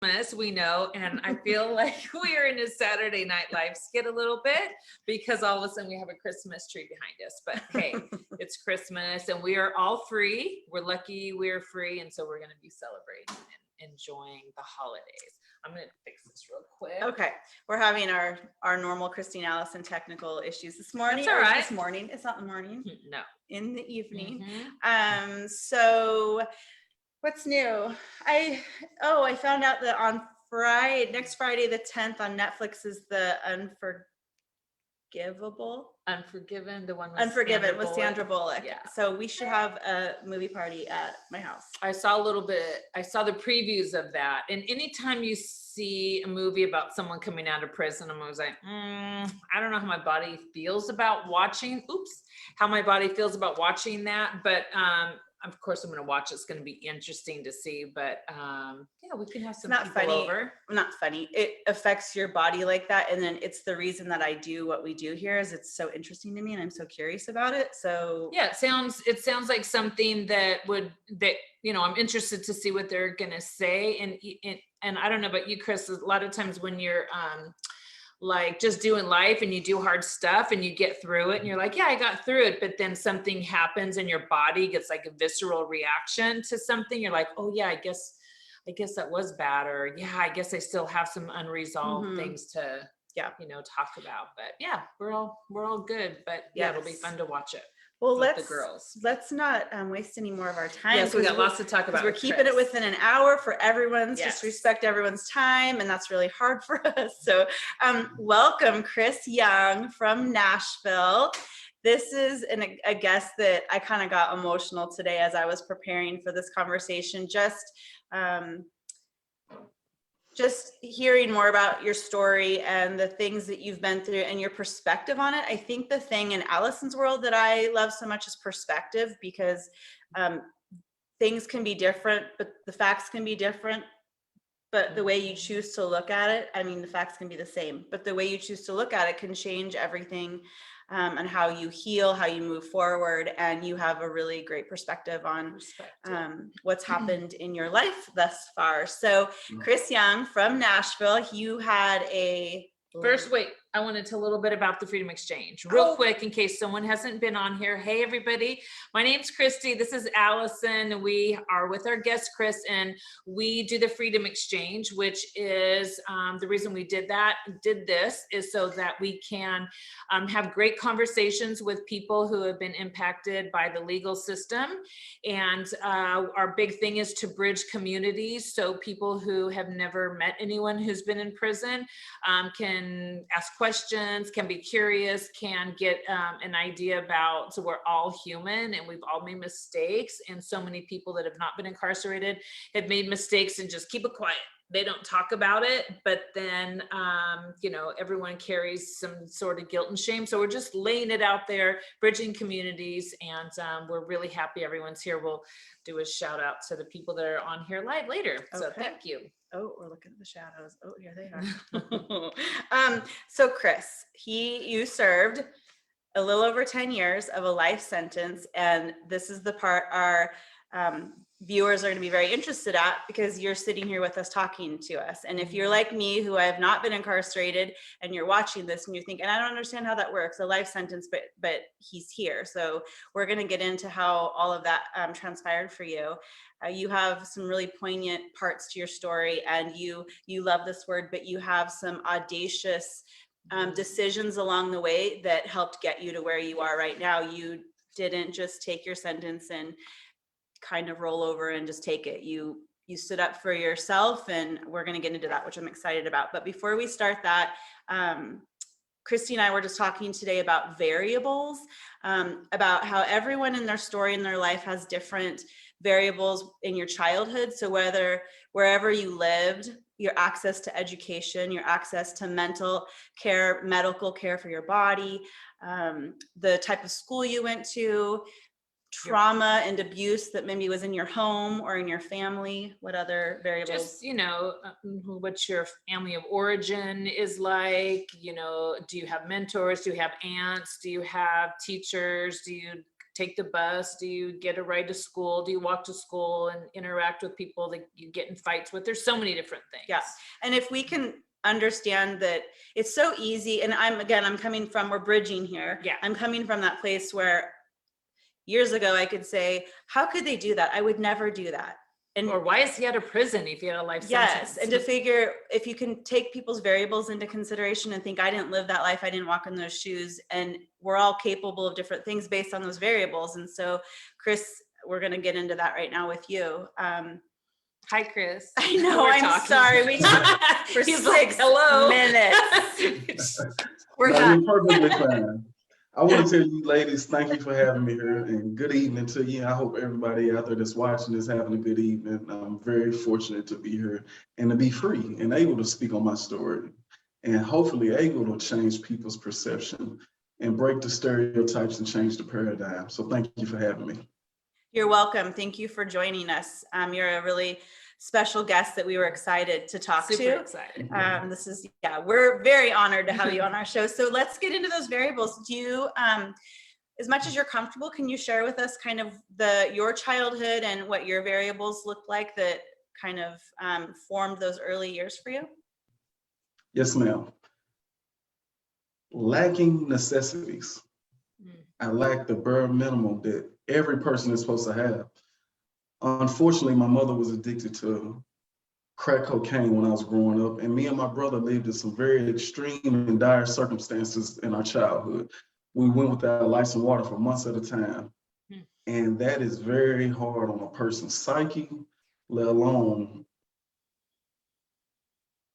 Christmas, we know, and I feel like we are in a Saturday Night Live skit a little bit because all of a sudden we have a Christmas tree behind us. But hey, it's Christmas and we are all free. We're lucky we're free, and so we're going to be celebrating and enjoying the holidays. I'm going to fix this real quick. Okay, we're having our normal Christine Allison technical issues this morning. That's all right. This morning, it's not in the morning. No, in the evening. Mm-hmm. So what's new? I found out that on next Friday the 10th on Netflix is the Unforgiven, the one with Sandra Bullock. Yeah. So we should have a movie party at my house. I saw a little bit. I saw the previews of that. And anytime you see a movie about someone coming out of prison, I'm always like, I don't know how my body feels about watching. How my body feels about watching that. But of course, I'm going to watch. It's going to be interesting to see. But yeah, we can have some people over. Not funny. It affects your body like that, and then it's the reason that I do what we do here. Is it's so interesting to me, and I'm so curious about it. So yeah, it sounds like something that I'm interested to see what they're going to say. And I don't know about you, Chris. A lot of times when you're like just doing life and you do hard stuff and you get through it and you're like, yeah, I got through it. But then something happens and your body gets like a visceral reaction to something. You're like, oh yeah, I guess that was bad. Or yeah, I guess I still have some unresolved things to, talk about. But yeah, we're all good, but yeah, it'll be fun to watch it. Well, let's not waste any more of our time. Yes, we got lots to talk about. We're keeping it within an hour for everyone's, just respect everyone's time, and that's really hard for us. So welcome, Chris Young from Nashville. This is a guest that I kind of got emotional today as I was preparing for this conversation. Just hearing more about your story and the things that you've been through and your perspective on it. I think the thing in Allison's world that I love so much is perspective, because things can be different, but the facts can be different. But the way you choose to look at it, I mean, the facts can be the same, but the way you choose to look at it can change everything, and how you heal, how you move forward. And you have a really great perspective on what's happened in your life thus far. So Chris Young from Nashville, you had First, wait, I want to tell a little bit about the Freedom Exchange real quick in case someone hasn't been on here. Hey, everybody. My name's Christy. This is Allison. We are with our guest, Chris, and we do the Freedom Exchange, which is the reason we did this is so that we can have great conversations with people who have been impacted by the legal system. And our big thing is to bridge communities, so people who have never met anyone who's been in prison can ask questions, can be curious, can get an idea about, so we're all human and we've all made mistakes. And so many people that have not been incarcerated have made mistakes and just keep it quiet. They don't talk about it, but then, everyone carries some sort of guilt and shame. So we're just laying it out there, bridging communities, and we're really happy everyone's here. We'll do a shout out to the people that are on here live later. Okay. So thank you. Oh, we're looking at the shadows. Oh, here they are. So Chris, you served a little over 10 years of a life sentence. And this is the part our viewers are going to be very interested at, because you're sitting here with us talking to us. And if you're like me, who I have not been incarcerated, and you're watching this and you're thinking, I don't understand how that works, a life sentence, but he's here. So we're going to get into how all of that transpired for you. You have some really poignant parts to your story, and you love this word, but you have some audacious decisions along the way that helped get you to where you are right now. You didn't just take your sentence and kind of roll over and just take it. You stood up for yourself, and we're going to get into that, which I'm excited about. But before we start that, Christy and I were just talking today about variables, about how everyone in their story in their life has different variables in your childhood. So wherever you lived, your access to education, your access to mental care, medical care for your body, the type of school you went to, trauma and abuse that maybe was in your home or in your family. What other variables? Just, what your family of origin is like, do you have mentors? Do you have aunts? Do you have teachers? Do you take the bus? Do you get a ride to school? Do you walk to school and interact with people that you get in fights with? There's so many different things. Yeah. And if we can understand that it's so easy, and I'm coming from, we're bridging here. Yeah. I'm coming from that place where years ago I could say, how could they do that? I would never do that. And Or why is he out of prison if he had a life yes, sentence? and to figure if you can take people's variables into consideration and think, I didn't live that life, I didn't walk in those shoes, and we're all capable of different things based on those variables. And so, Chris, we're going to get into that right now with you. Hi, Chris. I know. We're I'm talking. sorry. We talked for He's 6 like, hello. minutes. We're No, done. you're perfectly fine. I want to tell you ladies, thank you for having me here, and good evening to you. I hope everybody out there that's watching is having a good evening. I'm very fortunate to be here and to be free and able to speak on my story, and hopefully able to change people's perception and break the stereotypes and change the paradigm. So thank you for having me. You're welcome. Thank you for joining us. You're a really special guest that we were excited to talk Super to. excited. This is, we're very honored to have you on our show. So let's get into those variables. Do you, as much as you're comfortable, can you share with us kind of your childhood and what your variables looked like that kind of formed those early years for you? Yes, ma'am. Lacking necessities. I lack the bare minimum that every person is supposed to have. Unfortunately, my mother was addicted to crack cocaine when I was growing up, and me and my brother lived in some very extreme and dire circumstances in our childhood. We went without lights and water for months at a time. And that is very hard on a person's psyche, let alone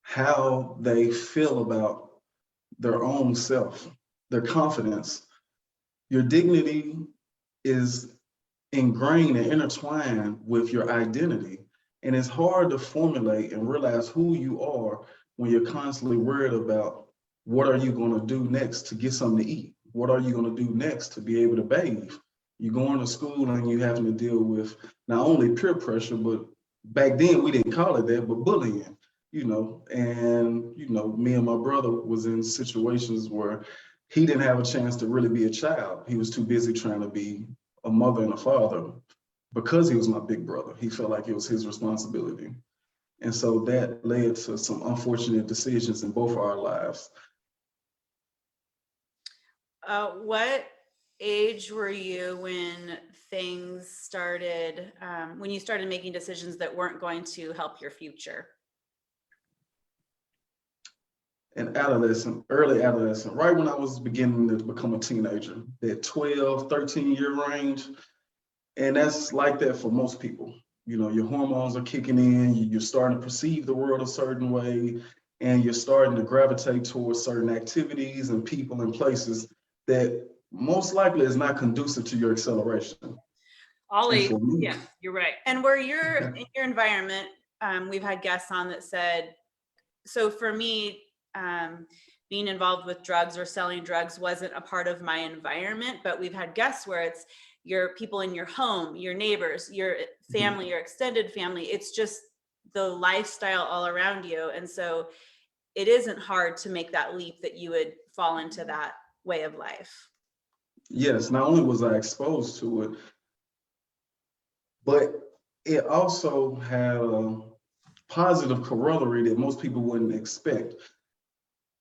how they feel about their own self, their confidence. Your dignity is ingrained and intertwined with your identity. And it's hard to formulate and realize who you are when you're constantly worried about what are you going to do next to get something to eat? What are you going to do next to be able to bathe? You're going to school and you're having to deal with not only peer pressure, but back then we didn't call it that, but bullying, and, me and my brother was in situations where he didn't have a chance to really be a child. He was too busy trying to be a mother and a father because he was my big brother. He felt like it was his responsibility. And so that led to some unfortunate decisions in both of our lives. What age were you when things started, when you started making decisions that weren't going to help your future? An adolescent, early adolescent, right when I was beginning to become a teenager, that 12, 13-year range. And that's like that for most people. Your hormones are kicking in, you're starting to perceive the world a certain way, and you're starting to gravitate towards certain activities and people and places that most likely is not conducive to your acceleration. Ollie, yeah, you're right. And where you're in your environment, we've had guests on that said, so for me, being involved with drugs or selling drugs wasn't a part of my environment, but we've had guests where it's your people in your home, your neighbors, your family, your extended family. It's just the lifestyle all around you. And so it isn't hard to make that leap that you would fall into that way of life. Yes, not only was I exposed to it, but it also had a positive corollary that most people wouldn't expect.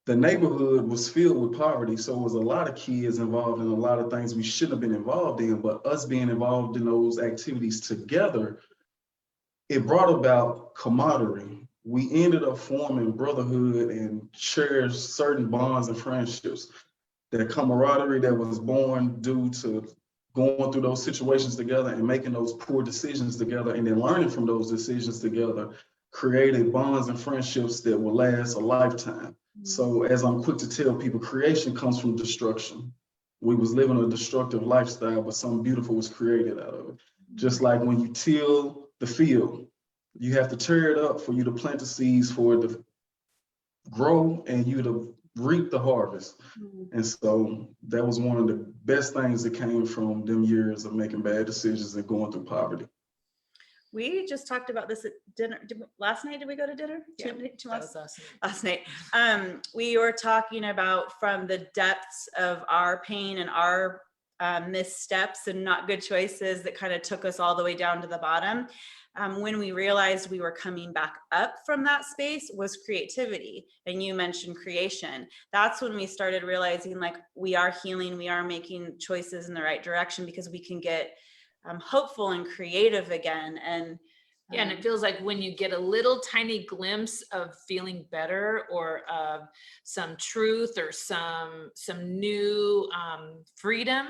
The neighborhood was filled with poverty, so it was a lot of kids involved in a lot of things we shouldn't have been involved in, but us being involved in those activities together, it brought about camaraderie. We ended up forming brotherhood and cherished certain bonds and friendships. That camaraderie that was born due to going through those situations together and making those poor decisions together and then learning from those decisions together created bonds and friendships that will last a lifetime. So as I'm quick to tell people, creation comes from destruction. We was living a destructive lifestyle, but something beautiful was created out of it. Just like when you till the field, you have to tear it up for you to plant the seeds for it to grow and you to reap the harvest. And so that was one of the best things that came from them years of making bad decisions and going through poverty. We just talked about this at dinner. Last night, did we go to dinner? Yeah, Last night. We were talking about from the depths of our pain and our missteps and not good choices that kind of took us all the way down to the bottom. When we realized we were coming back up from that space was creativity. And you mentioned creation. That's when we started realizing like we are healing, we are making choices in the right direction because we can get hopeful and creative again. And yeah, and it feels like when you get a little tiny glimpse of feeling better or of some truth or some new freedom,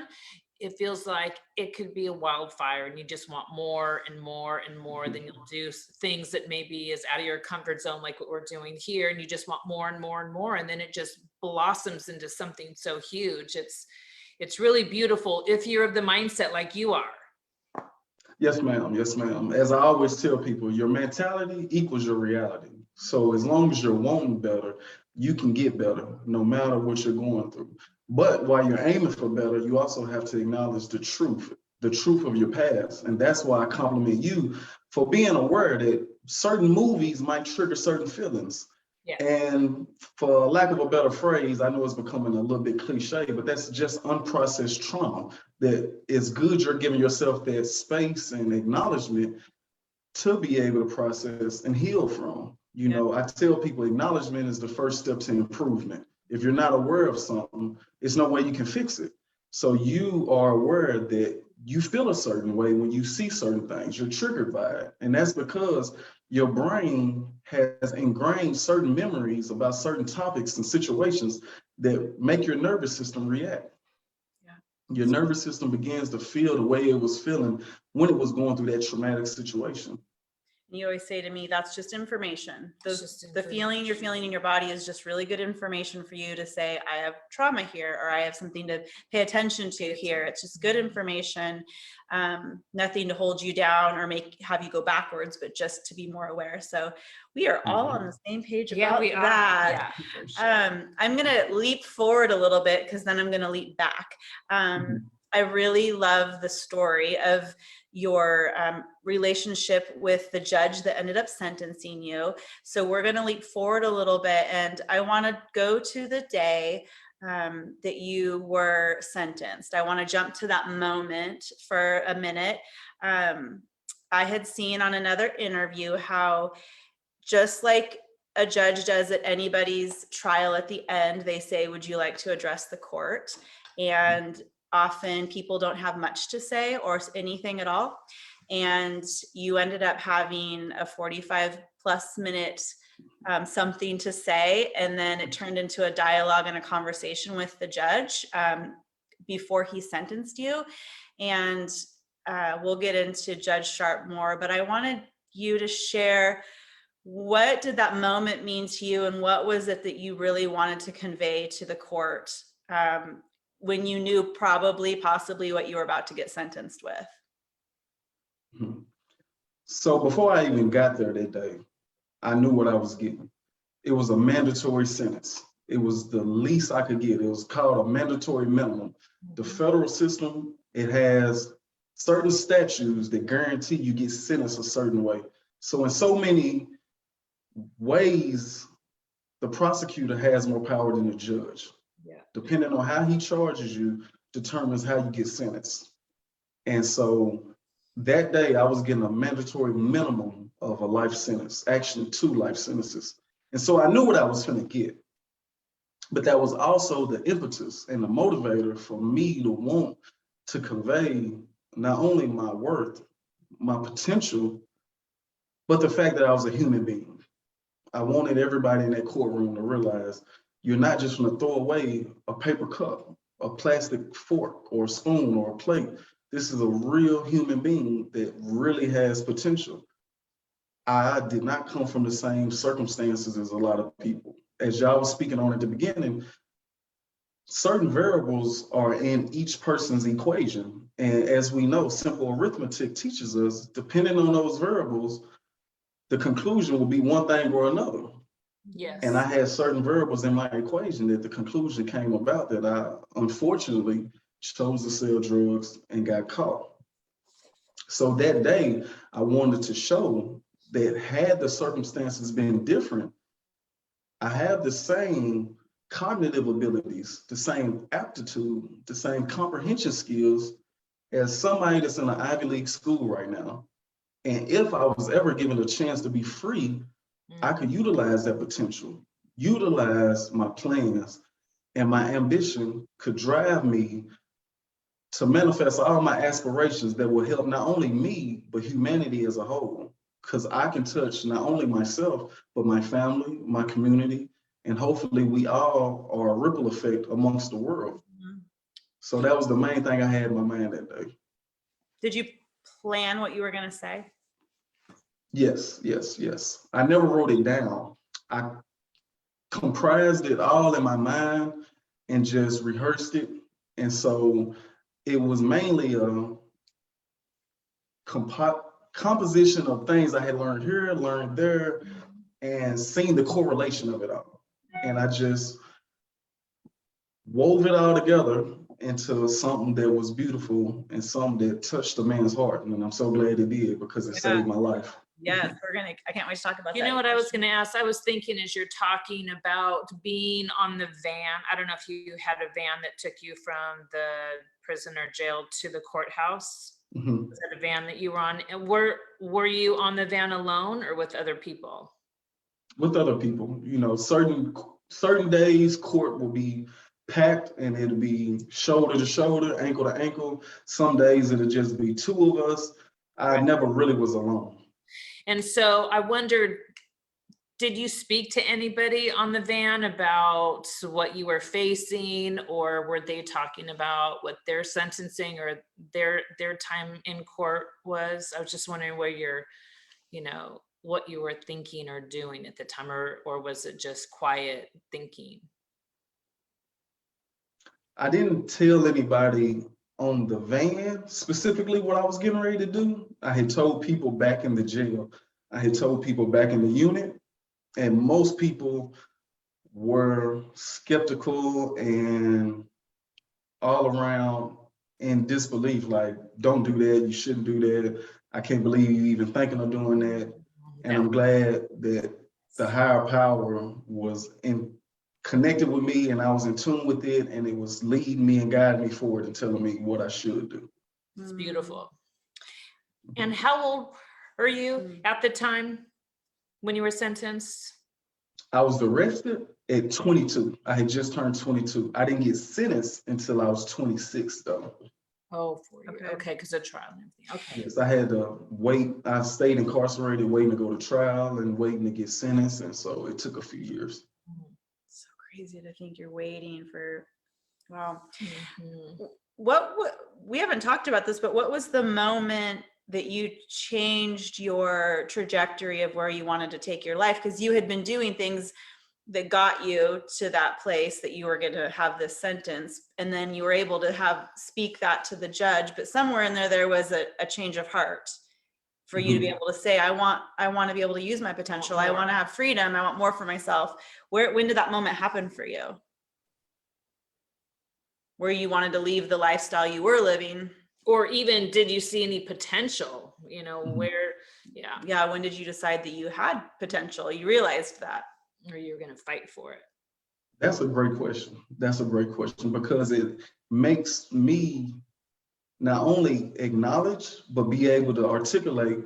it feels like it could be a wildfire and you just want more and more and more. Then you'll do things that maybe is out of your comfort zone, like what we're doing here, and you just want more and more and more, and then it just blossoms into something so huge. It's really beautiful if you're of the mindset like you are. Yes, ma'am. Yes, ma'am. As I always tell people, your mentality equals your reality. So as long as you're wanting better, you can get better no matter what you're going through. But while you're aiming for better, you also have to acknowledge the truth of your past. And that's why I compliment you for being aware that certain movies might trigger certain feelings. Yeah. And for lack of a better phrase, I know it's becoming a little bit cliche, but that's just unprocessed trauma that is good you're giving yourself that space and acknowledgement to be able to process and heal from. You know, I tell people acknowledgement is the first step to improvement. If you're not aware of something, there's no way you can fix it. So you are aware that you feel a certain way when you see certain things, you're triggered by it. And that's because your brain has ingrained certain memories about certain topics and situations that make your nervous system react. Your nervous system begins to feel the way it was feeling when it was going through that traumatic situation. You always say to me, that's just information. Just The feeling you're feeling in your body is just really good information for you to say, I have trauma here, or I have something to pay attention to here. It's just good information, nothing to hold you down or have you go backwards, but just to be more aware. So we are all on the same page about that. Yeah, sure. I'm going to leap forward a little bit because then I'm going to leap back. I really love the story of your relationship with the judge that ended up sentencing you. So we're going to leap forward a little bit, and I want to go to the day that you were sentenced. I want to jump to that moment for a minute. I had seen on another interview how just like a judge does at anybody's trial at the end, they say, would you like to address the court? And often people don't have much to say or anything at all. And you ended up having a 45 plus minute something to say. And then it turned into a dialogue and a conversation with the judge before he sentenced you. And we'll get into Judge Sharp more, but I wanted you to share, what did that moment mean to you? And what was it that you really wanted to convey to the court when you knew possibly what you were about to get sentenced with? So before I even got there that day, I knew what I was getting. It was a mandatory sentence. It was the least I could get. It was called a mandatory minimum. The federal system, it has certain statutes that guarantee you get sentenced a certain way. So in so many ways, the prosecutor has more power than the judge. Depending on how he charges you determines how you get sentenced. And so that day I was getting a mandatory minimum of a life sentence, actually 2 life sentences. And so I knew what I was gonna get. But that was also the impetus and the motivator for me to want to convey not only my worth, my potential, but the fact that I was a human being. I wanted everybody in that courtroom to realize you're not just gonna throw away a paper cup, a plastic fork or a spoon or a plate. This is a real human being that really has potential. I did not come from the same circumstances as a lot of people. As y'all was speaking on at the beginning, certain variables are in each person's equation. And as we know, simple arithmetic teaches us, depending on those variables, the conclusion will be one thing or another. Yes. And I had certain variables in my equation that the conclusion came about that I unfortunately chose to sell drugs and got caught. So that day, I wanted to show that had the circumstances been different, I have the same cognitive abilities, the same aptitude, the same comprehension skills as somebody that's in an Ivy League school right now. And if I was ever given a chance to be free, I could utilize that potential, utilize my plans, and my ambition could drive me to manifest all my aspirations that will help not only me, but humanity as a whole. Because I can touch not only myself, but my family, my community, and hopefully we all are a ripple effect amongst the world. So that was the main thing I had in my mind that day. Did you plan what you were going to say? Yes, yes, yes. I never wrote it down. I comprised it all in my mind and just rehearsed it. And so it was mainly a composition of things I had learned here, learned there, and seen the correlation of it all. And I just wove it all together into something that was beautiful and something that touched a man's heart. And I'm so glad it did because it saved my life. Yes, I can't wait to talk about that. You know what I was going to ask? I was thinking as you're talking about being on the van, I don't know if you had a van that took you from the prison or jail to the courthouse. Mhm. Was that a van that you were on? And were you on the van alone or with other people? With other people, you know, certain days court will be packed and it'll be shoulder to shoulder, ankle to ankle. Some days it'll just be two of us. I never really was alone. And so I wondered, did you speak to anybody on the van about what you were facing, or were they talking about what their sentencing or their time in court was? I was just wondering where what you were thinking or doing at the time, or was it just quiet thinking? I didn't tell anybody on the van specifically what I was getting ready to do. I had told people back in the jail. I had told people back in the unit, and most people were skeptical and all around in disbelief, like, don't do that, you shouldn't do that. I can't believe you even thinking of doing that. And I'm glad that the higher power was connected with me and I was in tune with it, and it was leading me and guiding me forward and telling me what I should do. It's beautiful. And how old are you at the time when you were sentenced? I was arrested at 22. I had just turned 22. I didn't get sentenced until I was 26 though. Oh, 4 years. Okay, because of trial and everything. Okay. Yes, I had to wait. I stayed incarcerated waiting to go to trial and waiting to get sentenced. And so it took a few years. So crazy to think you're waiting for, wow. Mhm. What we haven't talked about this, but what was the moment that you changed your trajectory of where you wanted to take your life? Because you had been doing things that got you to that place that you were going to have this sentence, and then you were able to speak that to the judge, but somewhere in there was a change of heart for you to be able to say, I want to be able to use my potential. I want to have freedom. I want more for myself. When did that moment happen for you? Where you wanted to leave the lifestyle you were living? Or even did you see any potential, where, Yeah. When did you decide that you had potential? You realized that? or you were going to fight for it? That's a great question. That's a great question because it makes me not only acknowledge, but be able to articulate.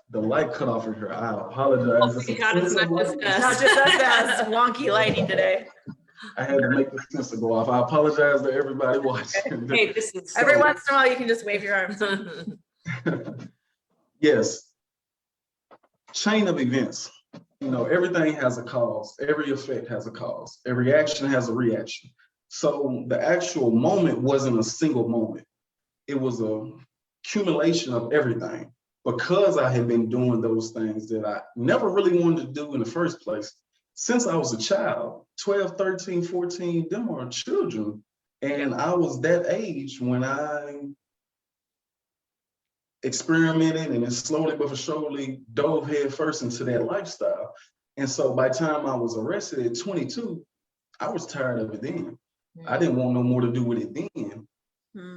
The light cut off in here. I apologize. Oh, God, it's not just us. Not just us, that's wonky lighting today. I had to make the sensor go off. I apologize to everybody watching. Hey, this is Every once in a while, you can just wave your arms. Yes. Chain of events. Everything has a cause. Every effect has a cause. Every action has a reaction. So the actual moment wasn't a single moment. It was a accumulation of everything. Because I had been doing those things that I never really wanted to do in the first place. Since I was a child, 12, 13, 14, them are children. And I was that age when I experimented and then slowly but surely dove head first into that lifestyle. And so by the time I was arrested at 22, I was tired of it then. I didn't want no more to do with it then,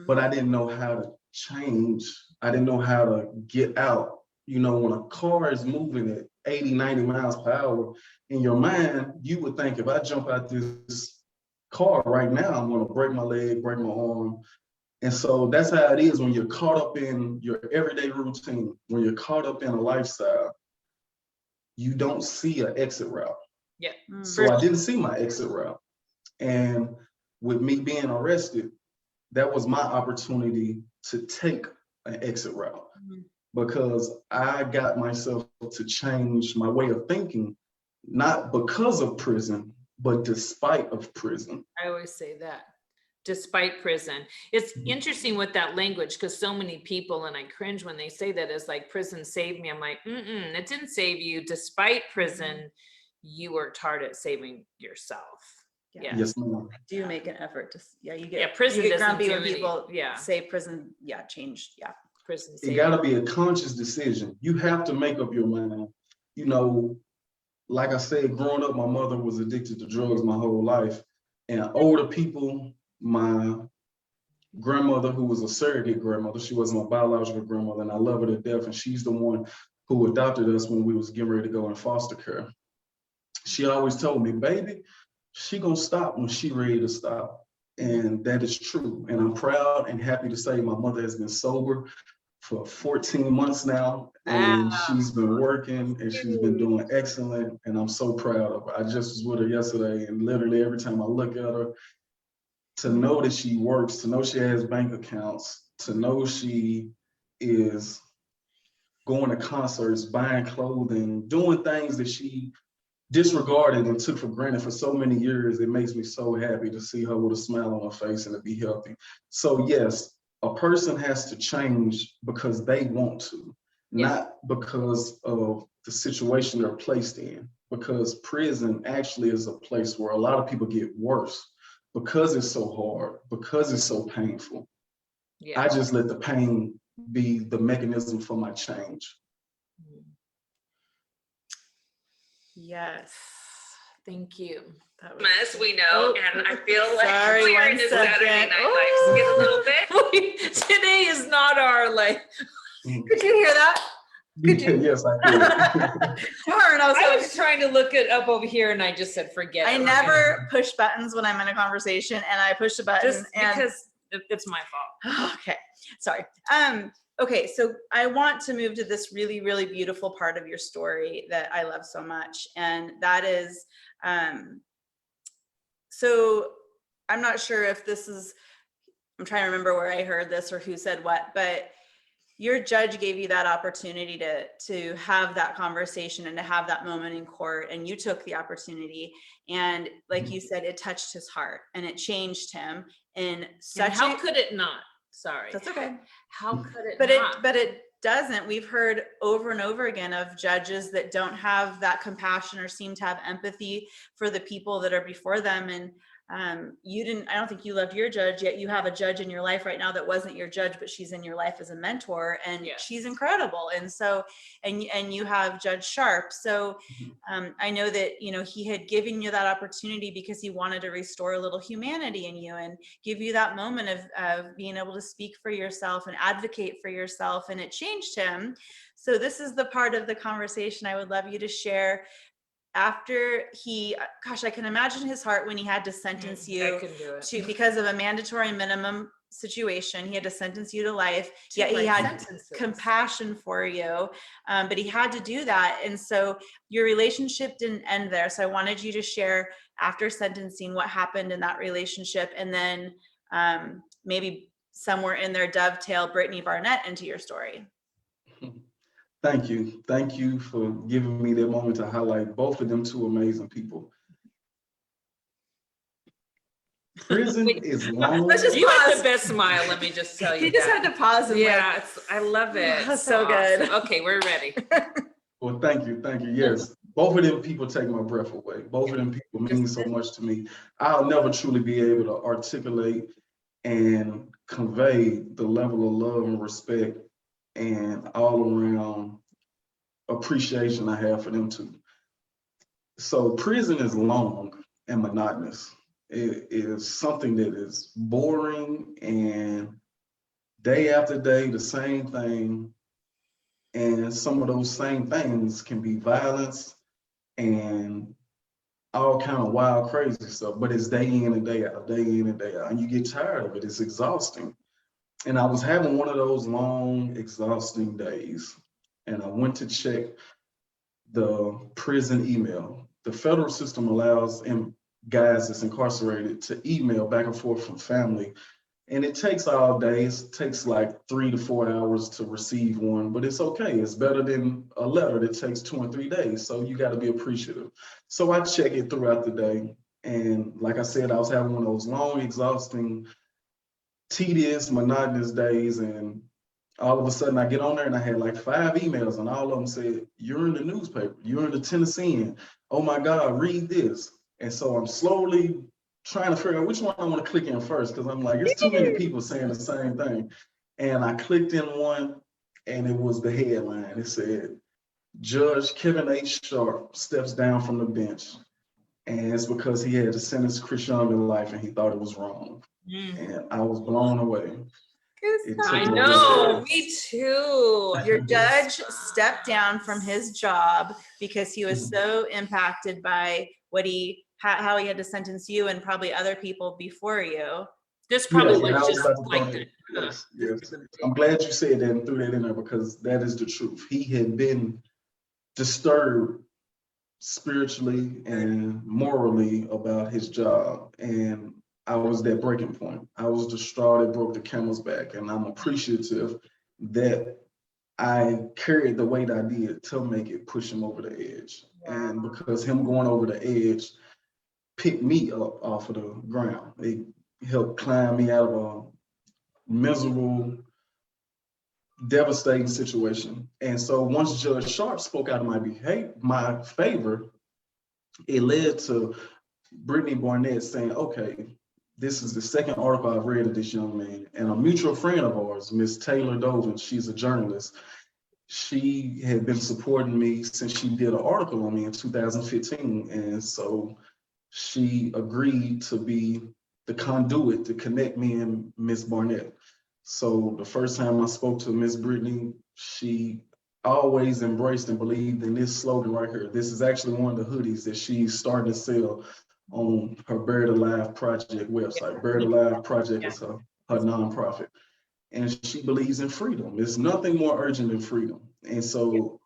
but I didn't know how to change. I didn't know how to get out. When a car is moving at 80, 90 miles per hour. In your mind, you would think if I jump out this car right now, I'm gonna break my leg, break my arm. And so that's how it is when you're caught up in your everyday routine, when you're caught up in a lifestyle, you don't see an exit route. Yeah. So I didn't see my exit route. And with me being arrested, that was my opportunity to take an exit route because I got myself to change my way of thinking, not because of prison, but despite of prison. I always say that. Despite prison. It's interesting with that language because so many people, and I cringe when they say that, is like prison saved me. I'm like, it didn't save you. Despite prison, you worked hard at saving yourself. Yeah. Yes, ma'am. Do make an effort to, you get, prison you get doesn't grumpy do when people any, say prison, changed, prison It saved got to be a conscious decision. You have to make up your mind. You know, like I said, growing up, my mother was addicted to drugs my whole life. And older people, my grandmother, who was a surrogate grandmother, she wasn't my biological grandmother, and I love her to death. And she's the one who adopted us when we was getting ready to go in foster care. She always told me, baby, she gonna stop when she ready to stop. And that is true. And I'm proud and happy to say my mother has been sober for 14 months now, and she's been working and she's been doing excellent, and I'm so proud of her. I just was with her yesterday, and literally every time I look at her, to know that she works, to know she has bank accounts, to know she is going to concerts, buying clothing, doing things that she disregarded and took for granted for so many years, it makes me so happy to see her with a smile on her face and to be healthy. So yes, a person has to change because they want to, not because of the situation they're placed in, because prison actually is a place where a lot of people get worse because it's so hard, because it's so painful. I just let the pain be the mechanism for my change. Yes. Thank you. As we know, and I feel like sorry, we're in one a second. Saturday night life. Get a little bit. Today is not our like. Could you hear that? Could you? Yes, I did. Darn, I was trying to look it up over here, and I just said forget it. I never push buttons when I'm in a conversation, and I push a button just because it's my fault. Okay, sorry. Okay, so I want to move to this really, really beautiful part of your story that I love so much, and that is, so I'm not sure if this is, I'm trying to remember where I heard this or who said what, but your judge gave you that opportunity to have that conversation and to have that moment in court, and you took the opportunity, and like you said, it touched his heart and it changed him in such. And how could it not? Sorry. That's okay. How could it not? But it doesn't. We've heard over and over again of judges that don't have that compassion or seem to have empathy for the people that are before them. And you didn't, I don't think you loved your judge, yet you have a judge in your life right now that wasn't your judge, but she's in your life as a mentor, and she's incredible. And so, and you have Judge Sharp. So I know that, you know, he had given you that opportunity because he wanted to restore a little humanity in you and give you that moment of being able to speak for yourself and advocate for yourself, and it changed him. So this is the part of the conversation I would love you to share. After he, gosh, I can imagine his heart when he had to sentence you to, because of a mandatory minimum situation, he had to sentence you to life, yet he had compassion for you, but he had to do that. And so your relationship didn't end there. So I wanted you to share after sentencing what happened in that relationship, and then maybe somewhere in there dovetail Brittany Barnett into your story. Thank you. Thank you for giving me that moment to highlight both of them two amazing people. Prison is long. Let's just you pause. have the best smile, let me just tell you. You just had to pause and I love it. That's so good. Awesome. Okay, we're ready. Well, thank you. Thank you. Yes, both of them people take my breath away. Both of them people mean so much to me. I'll never truly be able to articulate and convey the level of love and respect and all around appreciation I have for them too. So prison is long and monotonous. It is something that is boring and day after day, the same thing. And some of those same things can be violence and all kind of wild, crazy stuff, but it's day in and day out, day in and day out, and you get tired of it. It's exhausting. And I was having one of those long, exhausting days, and I went to check the prison email. The federal system allows guys that's incarcerated to email back and forth from family. And it takes all days, it takes like 3 to 4 hours to receive one, but it's okay. It's better than a letter that takes 2 and 3 days. So you got to be appreciative. So I check it throughout the day. And like I said, I was having one of those long, exhausting, tedious, monotonous days. And all of a sudden I get on there and I had like 5 emails, and all of them said, "You're in the newspaper, you're in the Tennessean. Oh my God, read this." And so I'm slowly trying to figure out which one I want to click in first, because I'm like, it's too many people saying the same thing. And I clicked in one, and it was the headline. It said, "Judge Kevin H. Sharp steps down from the bench." And it's because he had to sentence Chris Young to life and he thought it was wrong. And I was blown away. It took I me a know, while. me too. Your judge stepped down from his job because he was so impacted by how he had to sentence you and probably other people before you. This probably Yeah, and I was was just about to like throw the, that. Yes. I'm glad you said that and threw that in there, because that is the truth. He had been disturbed spiritually and morally about his job. And I was that breaking point. I was the straw that broke the camel's back. And I'm appreciative that I carried the weight I did to make it push him over the edge. And because him going over the edge picked me up off of the ground. It helped climb me out of a miserable, devastating situation. And so once Judge Sharp spoke out of my favor, it led to Brittany Barnett saying, "Okay, this is the second article I've read of this young man." And a mutual friend of ours, Miss Taylor Dovin, she's a journalist. She had been supporting me since she did an article on me in 2015. And so she agreed to be the conduit to connect me and Miss Barnett. So the first time I spoke to Miss Brittany, she always embraced and believed in this slogan right here. This is actually one of the hoodies that she's starting to sell on her Buried Alive Project website. Buried Alive Project is her nonprofit. And she believes in freedom. There's nothing more urgent than freedom. And so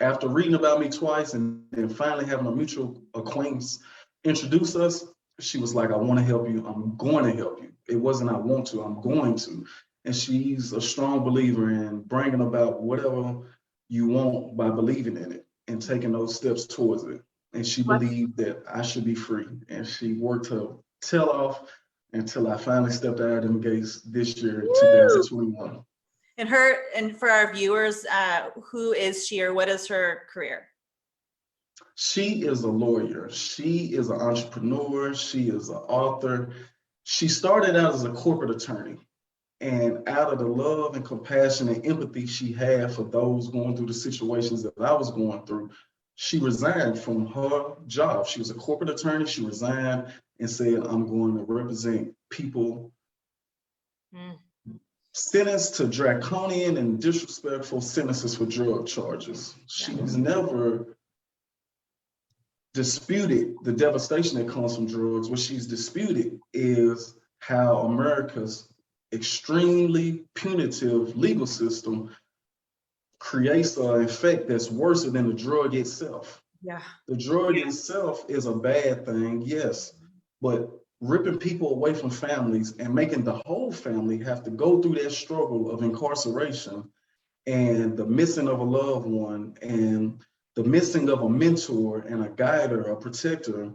after reading about me twice and then finally having a mutual acquaintance introduce us, she was like, "I want to help you. I'm going to help you." It wasn't "I want to," I'm going to. And she's a strong believer in bringing about whatever you want by believing in it and taking those steps towards it. And she believed that I should be free. And she worked her tail off until I finally stepped out of them gates this year in 2021. And for our viewers, who is she, or what is her career? She is a lawyer. She is an entrepreneur. She is an author. She started out as a corporate attorney. And out of the love and compassion and empathy she had for those going through the situations that I was going through, she resigned from her job. She was a corporate attorney. She resigned and said, "I'm going to represent people sentenced to draconian and disrespectful sentences for drug charges." She's never disputed the devastation that comes from drugs. What she's disputed is how America's extremely punitive legal system creates an effect that's worse than the drug itself. Yeah. The drug itself is a bad thing, yes, but ripping people away from families and making the whole family have to go through that struggle of incarceration and the missing of a loved one and the missing of a mentor and a guider, a protector,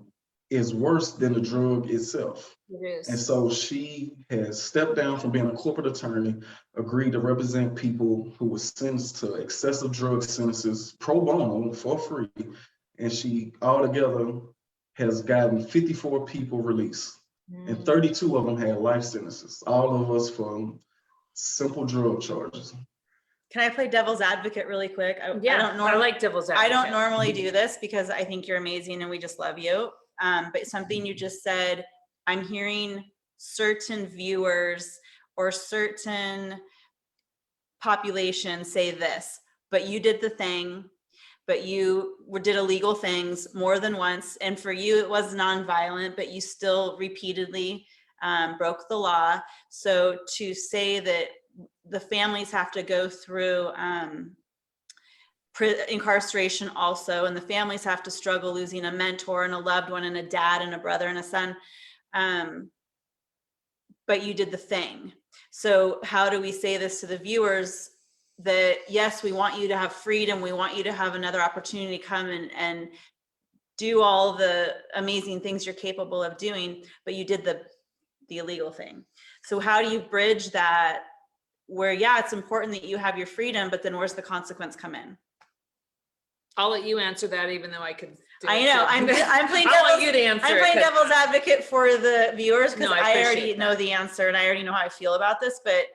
is worse than the drug itself. it is. And so she has stepped down from being a corporate attorney, agreed to represent people who were sentenced to excessive drug sentences pro bono for free. And she altogether has gotten 54 people released, and 32 of them had life sentences, all of us for simple drug charges. Can I play devil's advocate really quick? I like devil's advocate. I don't normally do this because I think you're amazing and we just love you. But something you just said, I'm hearing certain viewers or certain populations say this: but you did the thing, but you did illegal things more than once. And for you, it was nonviolent, but you still repeatedly broke the law. So to say that the families have to go through incarceration also, and the families have to struggle losing a mentor and a loved one and a dad and a brother and a son, but you did the thing. So how do we say this to the viewers? That yes, we want you to have freedom. We want you to have another opportunity to come and do all the amazing things you're capable of doing, but you did the illegal thing. So how do you bridge that where, yeah, it's important that you have your freedom, but then where's the consequence come in? I'll let you answer that, even though I could. I know, I'm playing I want you to answer. I'm playing devil's advocate for the viewers, because No, I I already appreciate know that. the answer and I already know how I feel about this, but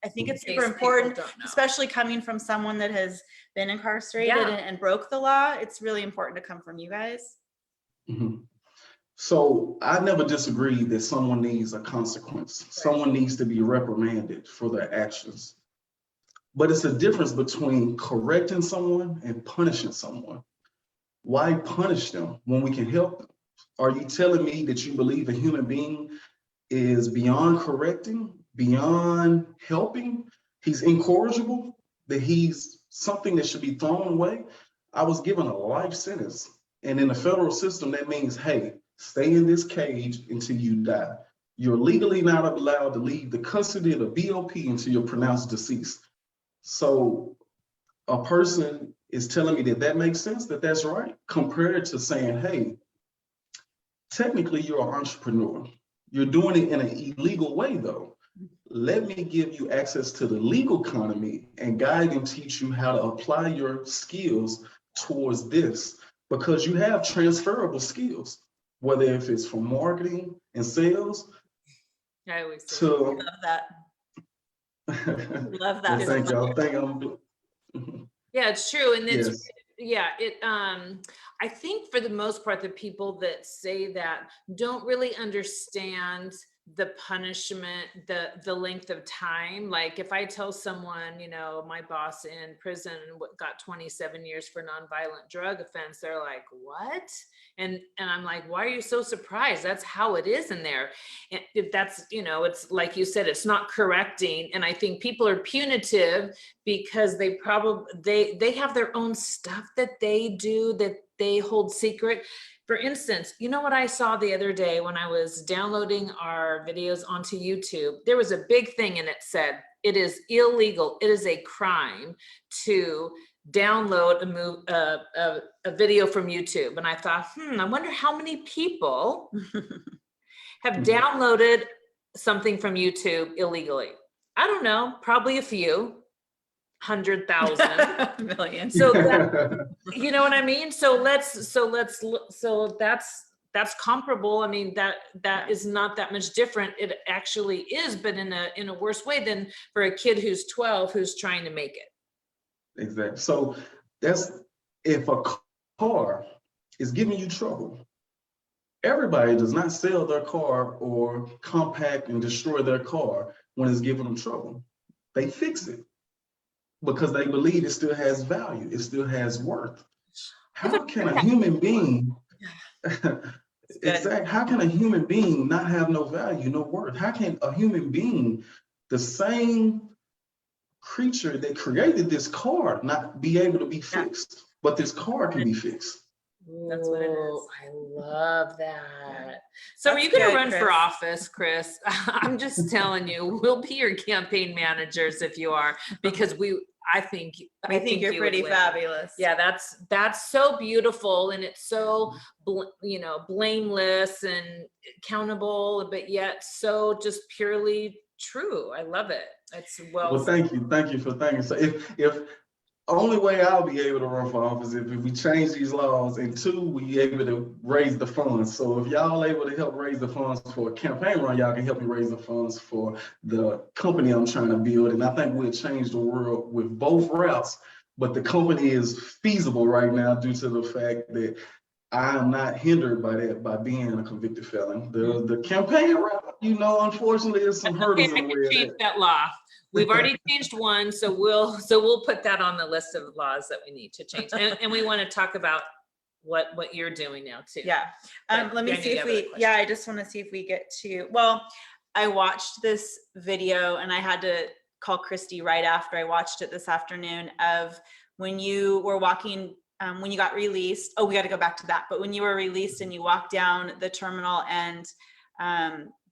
I think it's In case super people important, don't know. especially coming from someone that has been incarcerated Yeah. and broke the law. It's really important to come from you guys. Mhm. So I never disagreed that someone needs a consequence. Someone needs to be reprimanded for their actions. But it's a difference between correcting someone and punishing someone. Why punish them when we can help them? Are you telling me that you believe a human being is beyond correcting, beyond helping? He's incorrigible, that he's something that should be thrown away? I was given a life sentence. And in the federal system, that means, hey, stay in this cage until you die. You're legally not allowed to leave the custody of the BOP until you're pronounced deceased. So a person is telling me that that makes sense, that that's right, compared to saying, hey, technically you're an entrepreneur. You're doing it in an illegal way though. Let me give you access to the legal economy and guide and teach you how to apply your skills towards this, because you have transferable skills, whether if it's from marketing and sales I always say to. Love that. Love that. Well, thank y'all. Thank you. yeah, it's true. And it's, Yes. yeah, I think for the most part, the people that say that don't really understand the punishment, the length of time. Like if I tell someone, you know, my boss in prison got 27 years for nonviolent drug offense, they're like, what? And I'm like, why are you so surprised? That's how it is in there. And if that's, you know, it's like you said, it's not correcting. And I think people are punitive because they probably, they have their own stuff that they do, that they hold secret. For instance, you know what I saw the other day when I was downloading our videos onto YouTube? There was a big thing and it said, it is illegal, it is a crime to download a video from YouTube. And I thought, I wonder how many people have downloaded something from YouTube illegally. I don't know, probably a few. 100,000 million. So that, you know what I mean? So that's comparable. I mean, that is not that much different. It actually is, but in a worse way than for a kid who's 12 who's trying to make it. Exactly. So that's, if a car is giving you trouble, everybody does not sell their car or compact and destroy their car when it's giving them trouble. They fix it because they believe it still has value, it still has worth. How can a human being, exactly, how can a human being not have no value, no worth? How can a human being, the same creature that created this car, not be able to be fixed, but this car can be fixed? That's what it is. Ooh, I love that. So are That's you going to good, run for Chris. office, Chris? I'm just telling you, we'll be your campaign managers if you are, because I think you're you pretty would win. fabulous. Yeah, that's so beautiful, and it's so blameless and accountable, but yet so just purely true. I love it. It's Well, thank you for thinking. So if only way I'll be able to run for office if we change these laws, and two, we able to raise the funds. So if y'all able to help raise the funds for a campaign run, y'all can help me raise the funds for the company I'm trying to build. And I think we'll change the world with both routes, but the company is feasible right now due to the fact that I am not hindered by that, by being a convicted felon. The campaign route, you know, unfortunately, there's some hurdles I in the can way. change that law. We've already changed one, so we'll put that on the list of laws that we need to change. And we want to talk about what you're doing now too. Yeah. But Let me Daniel, see you if have another we, question. yeah, I just want to see if we get to, well, I watched this video and I had to call Christy right after I watched it this afternoon of when you were walking, when you got released. Oh, we got to go back to that. But when you were released and you walked down the terminal and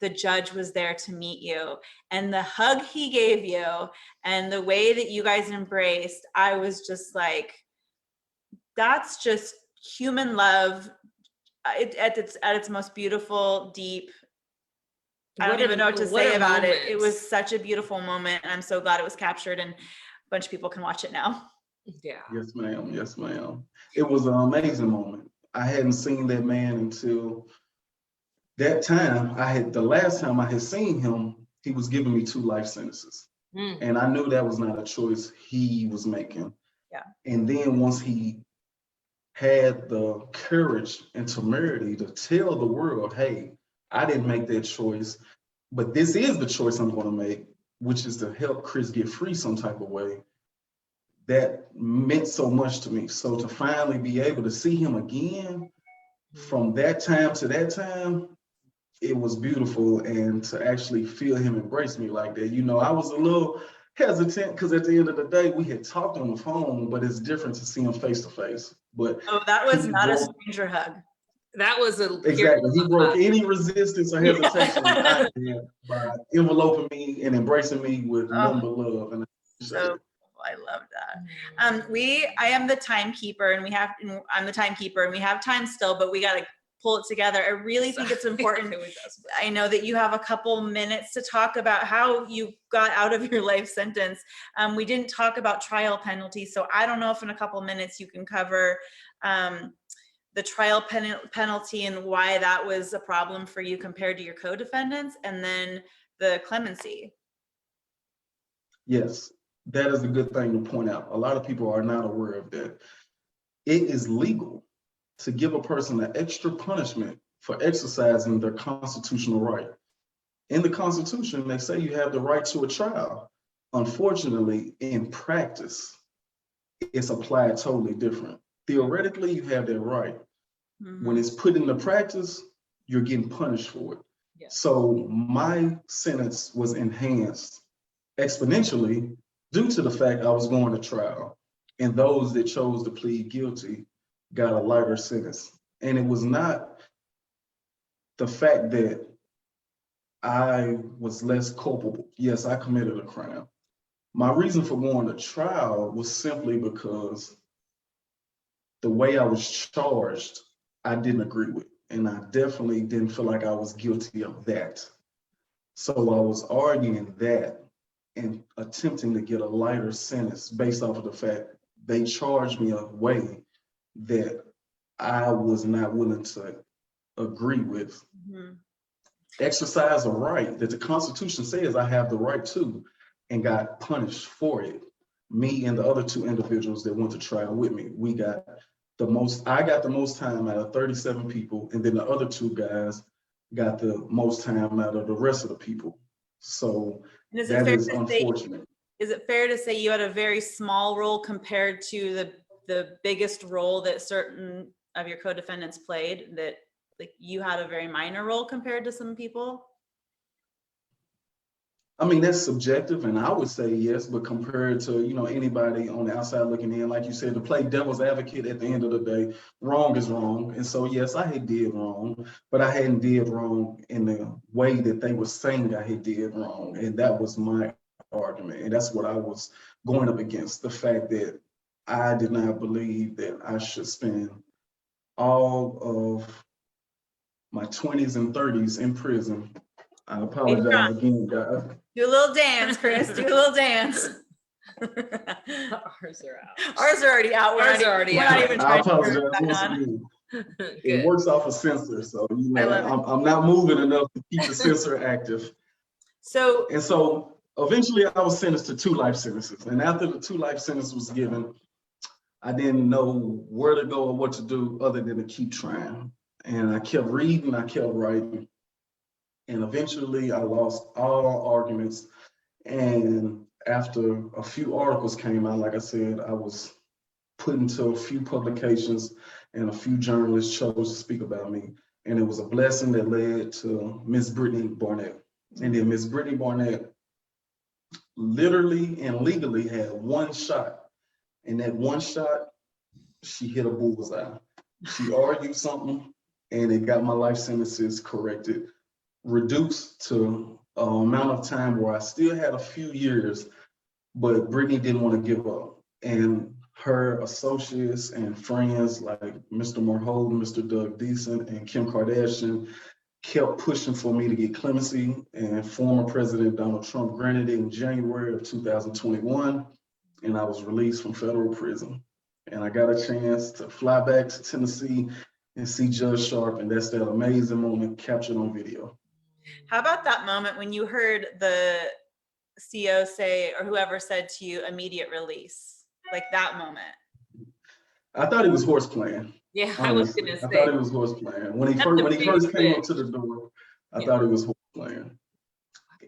the judge was there to meet you, and the hug he gave you and the way that you guys embraced, I was just like, that's just human love at its most beautiful, deep. I don't even know what to say about it. It was such a beautiful moment, and I'm so glad it was captured, and a bunch of people can watch it now. Yeah. Yes, ma'am. Yes, ma'am. It was an amazing moment. I hadn't seen that man until that time. The last time I had seen him, he was giving me 2 life sentences. And I knew that was not a choice he was making. Yeah. And then once he had the courage and temerity to tell the world, hey, I didn't make that choice, but this is the choice I'm going to make, which is to help Chris get free some type of way. That meant so much to me. So to finally be able to see him again from that time to that time, it was beautiful. And to actually feel him embrace me like that, you know, I was a little hesitant because at the end of the day, we had talked on the phone, but it's different to see him face to face. But that was not a stranger hug. That was exactly. He broke any resistance or hesitation I had by enveloping me and embracing me with nothing but love. And I love that. I am the timekeeper, and I'm the timekeeper, and we have time still, but we got to pull it together. I really think it's important. I know that you have a couple minutes to talk about how you got out of your life sentence. We didn't talk about trial penalty, so I don't know if in a couple minutes you can cover the trial penalty and why that was a problem for you compared to your co-defendants, and then the clemency. Yes, that is a good thing to point out. A lot of people are not aware of that. It is legal to give a person an extra punishment for exercising their constitutional right. In the Constitution, they say you have the right to a trial. Unfortunately, in practice, it's applied totally different. Theoretically, you have that right. When it's put into practice, you're getting punished for it. Yeah. So my sentence was enhanced exponentially due to the fact I was going to trial, and those that chose to plead guilty got a lighter sentence. And it was not the fact that I was less culpable. Yes, I committed a crime. My reason for going to trial was simply because the way I was charged, I didn't agree with, and I definitely didn't feel like I was guilty of that. So I was arguing that and attempting to get a lighter sentence based off of the fact they charged me a way that I was not willing to agree with. Exercise a right that the Constitution says I have the right to, and got punished for it. Me and the other 2 individuals that went to trial with me, I got the most time out of 37 people, and then the other 2 guys got the most time out of the rest of the people. So that is unfortunate. Is it fair to say you had a very small role compared to the biggest role that certain of your co-defendants played, that like you had a very minor role compared to some people? I mean, that's subjective, and I would say yes, but compared to, you know, anybody on the outside looking in, like you said, to play devil's advocate at the end of the day, wrong is wrong. And so, yes, I had did wrong, but I hadn't did wrong in the way that they were saying I had did wrong. And that was my argument. And that's what I was going up against, the fact that I did not believe that I should spend all of my 20s and 30s in prison. I apologize again, guys. Do a little dance, Chris. Do a little dance. Ours are out. Ours are already out. We're not even trying I apologize to once again. It works off a sensor, so you know I'm not moving enough to keep the sensor active. So eventually I was sentenced to 2 life sentences, and after the 2 life sentences was given, I didn't know where to go or what to do other than to keep trying. And I kept reading, I kept writing. And eventually I lost all arguments. And after a few articles came out, like I said, I was put into a few publications and a few journalists chose to speak about me. And it was a blessing that led to Miss Brittany Barnett. And then Miss Brittany Barnett literally and legally had one shot. And that one shot, she hit a bullseye. She argued something and it got my life sentences corrected, reduced to an amount of time where I still had a few years, but Brittany didn't want to give up. And her associates and friends like Mr. Morholden, Mr. Doug Deason, and Kim Kardashian kept pushing for me to get clemency, and former President Donald Trump granted it in January of 2021, and I was released from federal prison. And I got a chance to fly back to Tennessee and see Judge Sharp, and that's that amazing moment captured on video. How about that moment when you heard the CO say, or whoever said to you, immediate release? Like that moment. I thought he was horse playing. Yeah, I was gonna say. I thought he was horse playing. When he first came up to the door, I thought he was horse playing.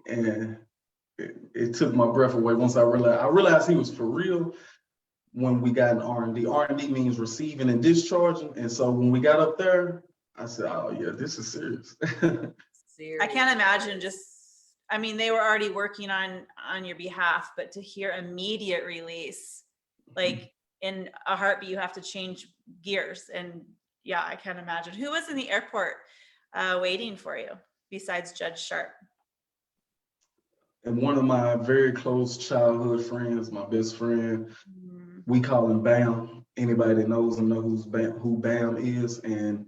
And it took my breath away once I realized he was for real when we got in R&D. R&D means receiving and discharging. And so when we got up there, I said, oh yeah, this is serious. I can't imagine I mean, they were already working on your behalf, but to hear immediate release, like in a heartbeat, you have to change gears. And yeah, I can't imagine. Who was in the airport waiting for you besides Judge Sharp? And one of my very close childhood friends, my best friend, we call him Bam. Anybody that knows him knows who Bam is. And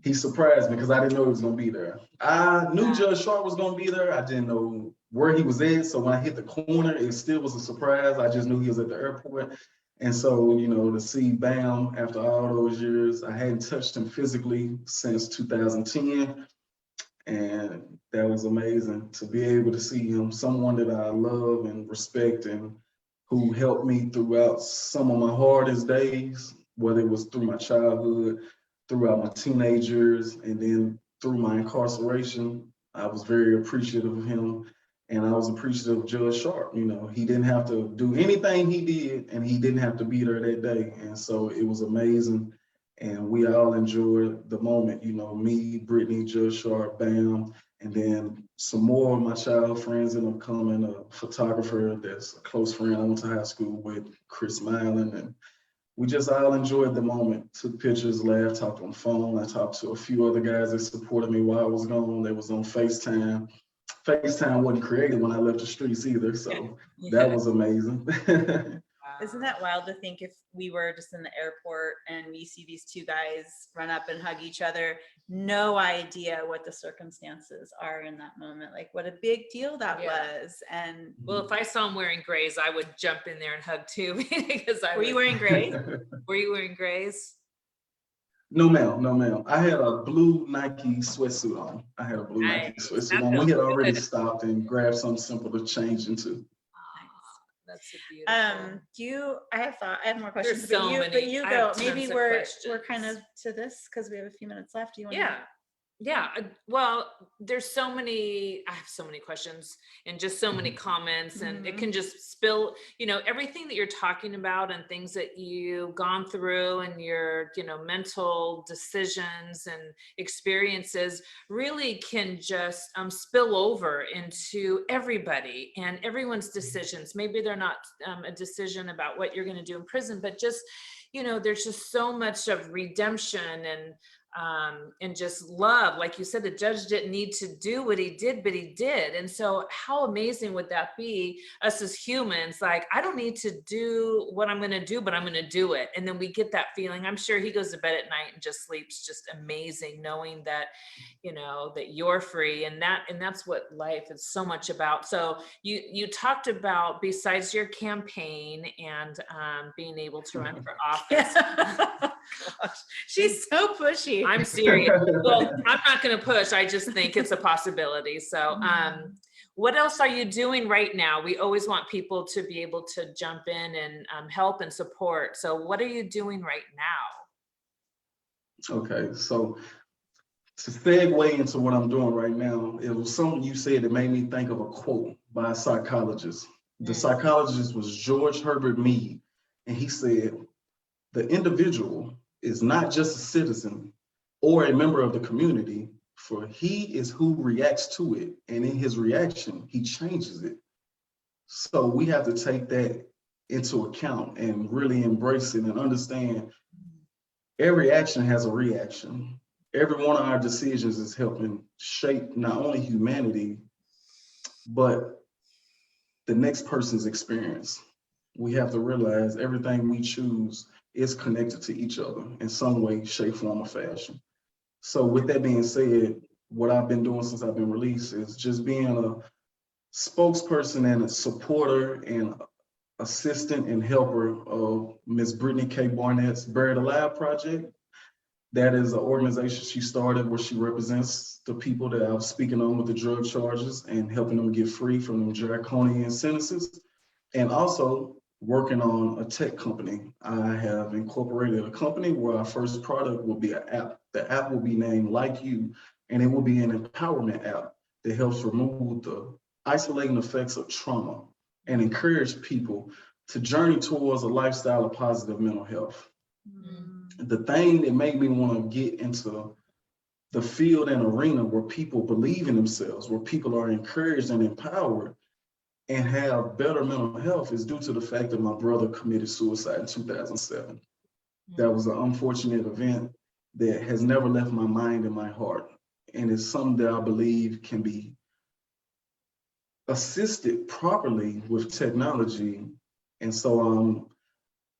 he surprised me because I didn't know he was going to be there. I knew Judge Sharp was going to be there. I didn't know where he was at. So when I hit the corner, it still was a surprise. I just knew he was at the airport. And so, you know, to see Bam after all those years, I hadn't touched him physically since 2010. And that was amazing to be able to see him, someone that I love and respect and who helped me throughout some of my hardest days, whether it was through my childhood, throughout my teenagers, and then through my incarceration. I was very appreciative of him, and I was appreciative of Judge Sharp. You know, he didn't have to do anything he did, and he didn't have to be there that day. And so it was amazing. And we all enjoyed the moment, you know, me, Brittany, Judge Sharp, Bam, and then some more of my childhood friends ended up coming, a photographer that's a close friend I went to high school with, Chris Mylan, and we just all enjoyed the moment, took pictures, laughed, talked on the phone. I talked to a few other guys that supported me while I was gone. They was on FaceTime. FaceTime wasn't created when I left the streets either, so that was amazing. Isn't that wild to think if we were just in the airport and we see these two guys run up and hug each other, no idea what the circumstances are in that moment, like what a big deal that was. And well, if I saw him wearing grays, I would jump in there and hug too. Because were you wearing gray? Were you wearing grays? No, ma'am. No, ma'am. I had a blue Nike sweatsuit on. Nike sweatsuit on. We had already stopped and grabbed something simple to change into. That's so beautiful. I have more questions. There's so many. But you go. Maybe we're kind of questions. to this because we have a few minutes left. Do you want Yeah. Well, there's so many, I have so many questions and just so many comments, and it can just spill, you know, everything that you're talking about and things that you've gone through and your, you know, mental decisions and experiences really can just spill over into everybody and everyone's decisions. Maybe they're not a decision about what you're going to do in prison, but just, you know, there's just so much of redemption and just love. Like you said, the judge didn't need to do what he did, but he did. And so how amazing would that be, us as humans? Like, I don't need to do what I'm going to do, but I'm going to do it. And then we get that feeling. I'm sure he goes to bed at night and just sleeps just amazing, knowing that, you know, that you're free. And that's what life is so much about. So you talked about, besides your campaign and being able to run for office. Gosh, she's so pushy. I'm serious. Well, I'm not going to push. I just think it's a possibility. So What else are you doing right now? We always want people to be able to jump in and help and support. So what are you doing right now? Okay, so to segue into what I'm doing right now, it was something you said that made me think of a quote by a psychologist. The psychologist was George Herbert Mead, and he said, the individual is not just a citizen or a member of the community, for he is who reacts to it. And in his reaction, he changes it. So we have to take that into account and really embrace it and understand every action has a reaction. Every one of our decisions is helping shape not only humanity, but the next person's experience. We have to realize everything we choose is connected to each other in some way, shape, form, or fashion. So with that being said, what I've been doing since I've been released is just being a spokesperson and a supporter and assistant and helper of Miss Brittany K. Barnett's Buried Alive project. That is an organization she started where she represents the people that I was speaking on with the drug charges and helping them get free from them draconian sentences. And also working on a tech company. I have incorporated a company where our first product will be an app. The app will be named Like You, and it will be an empowerment app that helps remove the isolating effects of trauma and encourage people to journey towards a lifestyle of positive mental health. The thing that made me want to get into the field and arena where people believe in themselves, where people are encouraged and empowered and have better mental health is due to the fact that my brother committed suicide in 2007. That was an unfortunate event that has never left my mind and my heart. And it's something that I believe can be assisted properly with technology. And so I'm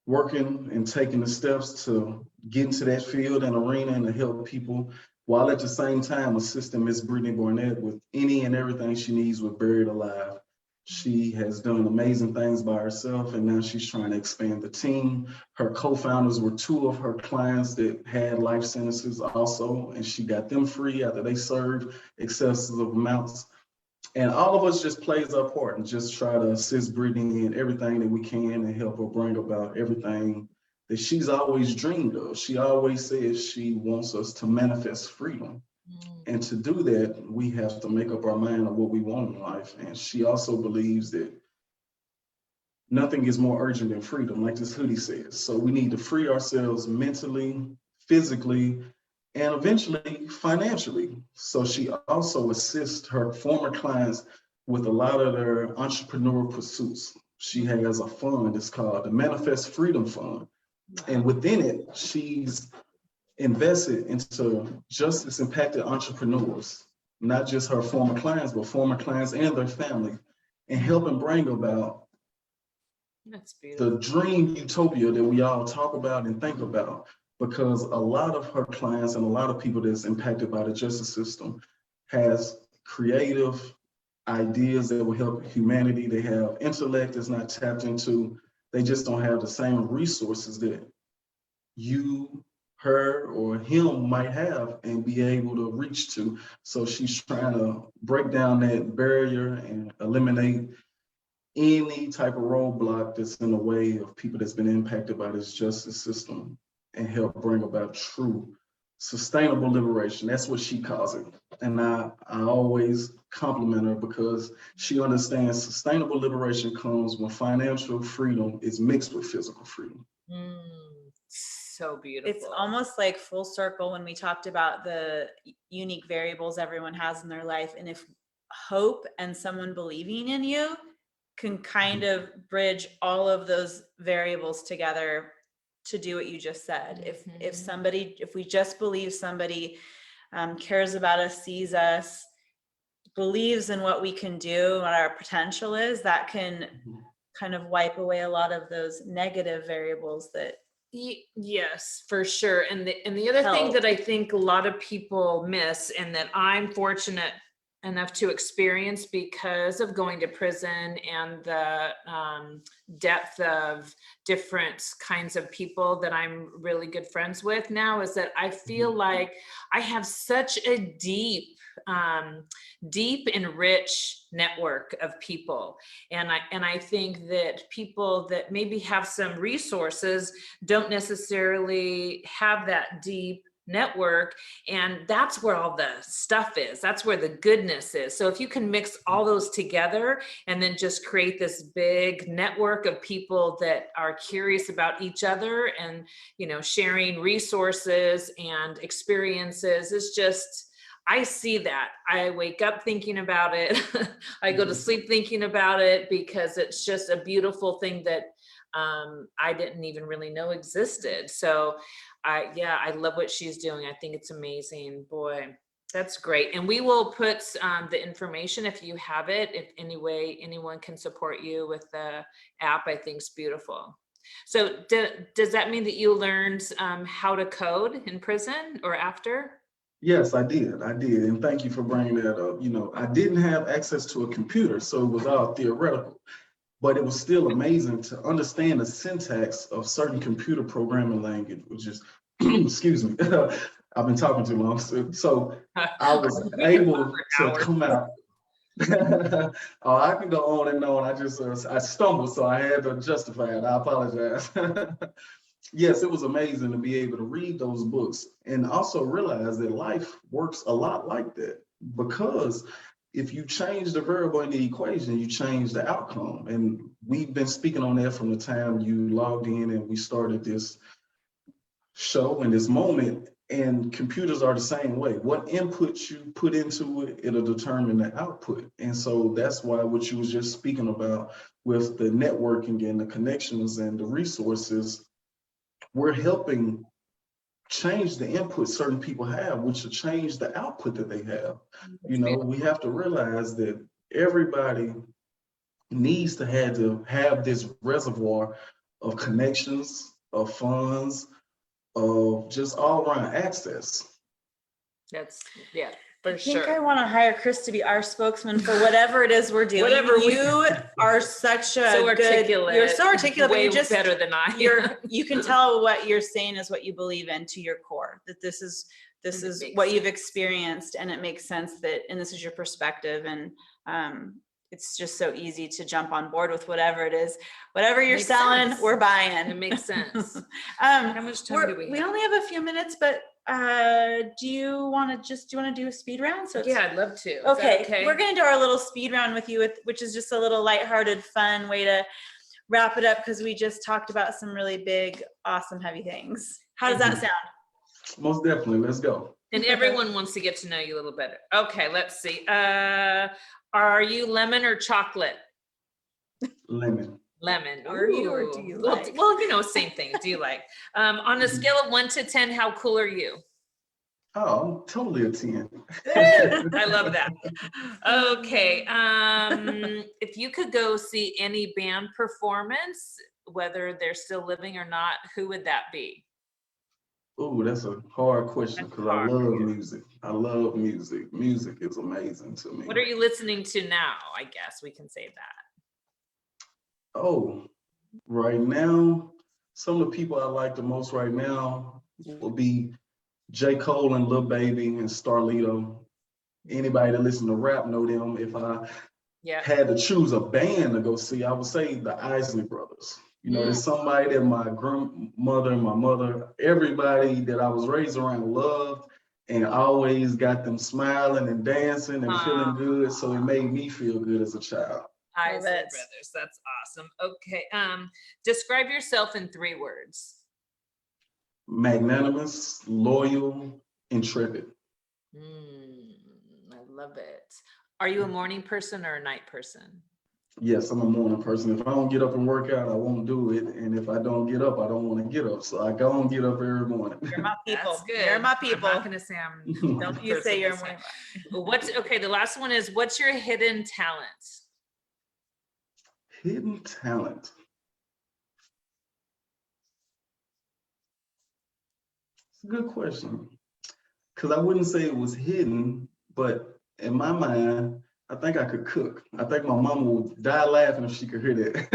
working and taking the steps to get into that field and arena and to help people, while at the same time assisting Miss Brittany Barnett with any and everything she needs with Buried Alive. She has done amazing things by herself, and now she's trying to expand the team. Her co-founders were two of her clients that had life sentences also, and she got them free after they served excessive amounts. And all of us just plays our part and just try to assist Brittany in everything that we can and help her bring about everything that she's always dreamed of. She always says she wants us to manifest freedom. And to do that, we have to make up our mind on what we want in life. And she also believes that nothing is more urgent than freedom, like this hoodie says. So we need to free ourselves mentally, physically, and eventually financially. So she also assists her former clients with a lot of their entrepreneurial pursuits. She has a fund, it's called the Manifest Freedom Fund. And within it, she's invested into justice impacted entrepreneurs, not just her former clients, but former clients and their family, and helping bring about That's beautiful. the dream utopia that we all talk about and think about. Because a lot of her clients and a lot of people that's impacted by the justice system has creative ideas that will help humanity. They have intellect that's not tapped into. They just don't have the same resources that you, her, or him might have and be able to reach to. So she's trying to break down that barrier and eliminate any type of roadblock that's in the way of people that's been impacted by this justice system and help bring about true sustainable liberation. That's what she calls it. And I always compliment her because she understands sustainable liberation comes when financial freedom is mixed with physical freedom. So beautiful. It's almost like full circle when we talked about the unique variables everyone has in their life. And if hope and someone believing in you can kind of bridge all of those variables together to do what you just said. If we just believe somebody cares about us, sees us, believes in what we can do, what our potential is, that can kind of wipe away a lot of those negative variables that Yes, for sure. And the other thing that I think a lot of people miss, and that I'm fortunate enough to experience because of going to prison and the depth of different kinds of people that I'm really good friends with now, is that I feel like I have such a deep deep and rich network of people. And I think that people that maybe have some resources don't necessarily have that deep network, and that's where all the stuff is. That's where the goodness is. So if you can mix all those together and then just create this big network of people that are curious about each other and, you know, sharing resources and experiences, is just, I see that. I wake up thinking about it. I go to sleep thinking about it, because it's just a beautiful thing that I didn't even really know existed. So I love what she's doing. I think it's amazing. Boy, that's great. And we will put the information, if you have it, if any way anyone can support you with the app, I think it's beautiful. So does that mean that you learned how to code in prison or after? Yes, I did. And thank you for bringing that up. You know, I didn't have access to a computer, so it was all theoretical, but it was still amazing to understand the syntax of certain computer programming language, which is, excuse me, I've been talking too long. So I was able to come out. Oh, I can go on and on. I stumbled, so I had to justify it. I apologize. Yes, it was amazing to be able to read those books and also realize that life works a lot like that, because if you change the variable in the equation, you change the outcome. And we've been speaking on that from the time you logged in and we started this show and this moment. And computers are the same way. What input you put into it, it'll determine the output. And so that's why what you was just speaking about with the networking and the connections and the resources, we're helping change the input certain people have, which will change the output that they have. You know, we have to realize that everybody needs to have this reservoir of connections, of funds, of just all around access. That's, yeah, for I think sure. I want to hire Chris to be our spokesman for whatever it is we're doing. Whatever you are such a So good, articulate. you're so articulate, but Way you're just better than I. you can tell what you're saying is what you believe in to your core, that this is what you've experienced, and it makes sense that, and this is your perspective, and it's just so easy to jump on board with whatever it is, whatever you're Makes selling, sense. we're buying. It makes sense. How much time do we have? We only have a few minutes, but do you want to do a speed round? So Yeah, I'd love to. Is that okay, we're gonna do our little speed round with you, which is just a little lighthearted, fun way to wrap it up, because we just talked about some really big, awesome, heavy things. How does that sound? Most definitely. Let's go. And everyone wants to get to know you a little better. Okay, let's see. Are you lemon or chocolate? Lemon. Lemon. Are you, or do you like? Well, you know, same thing. Do you like? On a scale of 1 to 10, how cool are you? Oh, I'm totally a 10. I love that. Okay. If you could go see any band performance, whether they're still living or not, who would that be? Oh, that's a hard question, because I hard. love music. I love music. Music is amazing to me. What are you listening to now? I guess we can say that. Oh, right now, some of the people I like the most right now will be J. Cole and Lil Baby and Starlito. Anybody that listen to rap know them. If I had to choose a band to go see, I would say the Isley Brothers. You know, there's somebody that my grandmother and my mother, everybody that I was raised around loved, and always got them smiling and dancing and feeling good. So it made me feel good as a child. Isley Brothers, that's awesome. Okay, describe yourself in 3 words. Magnanimous, loyal, intrepid. I love it. Are you a morning person or a night person? Yes, I'm a morning person. If I don't get up and work out, I won't do it. And if I don't get up, I don't want to get up. So I go and get up every morning. You're my people. That's good. You're my people. I'm not gonna say I'm. Don't you say you're my. Okay? The last one is, what's your hidden talent? Hidden talent. It's a good question. Because I wouldn't say it was hidden, but in my mind, I think I could cook. I think my mama would die laughing if she could hear that.